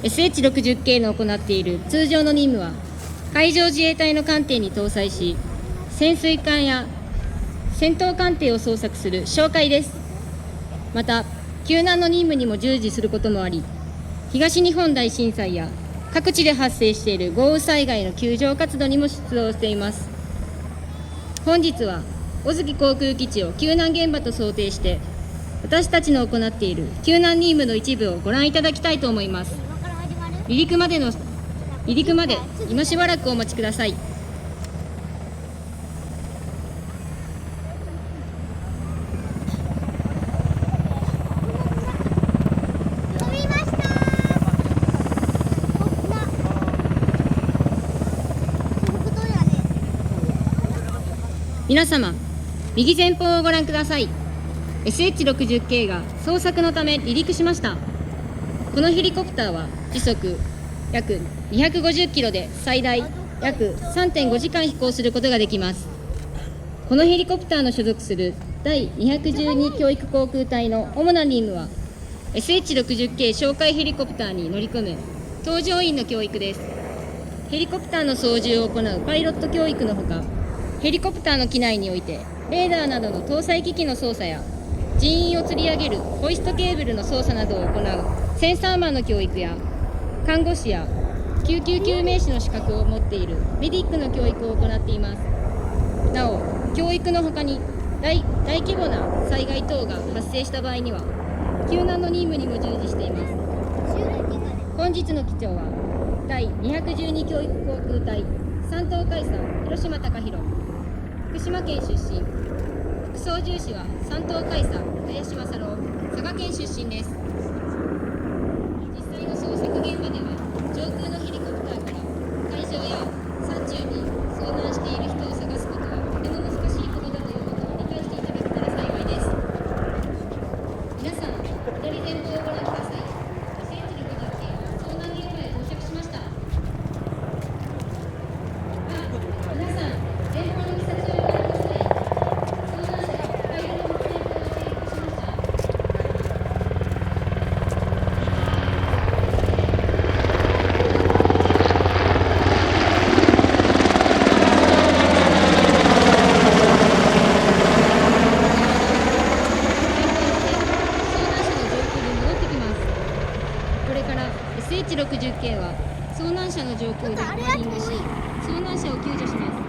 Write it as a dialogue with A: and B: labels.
A: SH-60K の行っている通常の任務は、海上自衛隊の艦艇に搭載し、潜水艦や戦闘艦艇を捜索する哨戒です。また、救難の任務にも従事することもあり、東日本大震災や各地で発生している豪雨災害の救助活動にも出動しています。本日は小月航空基地を救難現場と想定して、私たちの行っている救難任務の一部をご覧いただきたいと思います。離陸まで今しばらくお待ちください。皆様、右前方をご覧ください。 SH-60K が捜索のため離陸しました。このヘリコプターは時速約250キロで最大約 3.5 時間飛行することができます。このヘリコプターの所属する第212教育航空隊の主な任務は、 SH-60K 哨戒ヘリコプターに乗り込む搭乗員の教育です。ヘリコプターの操縦を行うパイロット教育のほか、ヘリコプターの機内においてレーダーなどの搭載機器の操作や、人員を吊り上げるホイストケーブルの操作などを行うセンサーマンの教育や、看護師や救急救命士の資格を持っているメディックの教育を行っています。なお、教育のほかに大規模な災害等が発生した場合には救難の任務にも従事しています。本日の機長は第212教育航空隊三等海佐広島貴弘、福島県出身。副操縦士は三等海佐林正郎、佐賀県出身です。実際の捜索現場では、上空のヘリコプターから海上や山中に遭難している人を探すことはとても難しいことだということを理解していただけたら幸いです。皆さん、左前方をご覧ください。SH-60Kは遭難現場へ到着しました。皆さん、前方の機先をご覧ください。遭難者が赤色の木線灯を成功しました。これから SH-60K は遭難者の上空でボーディングし、遭難者を救助します。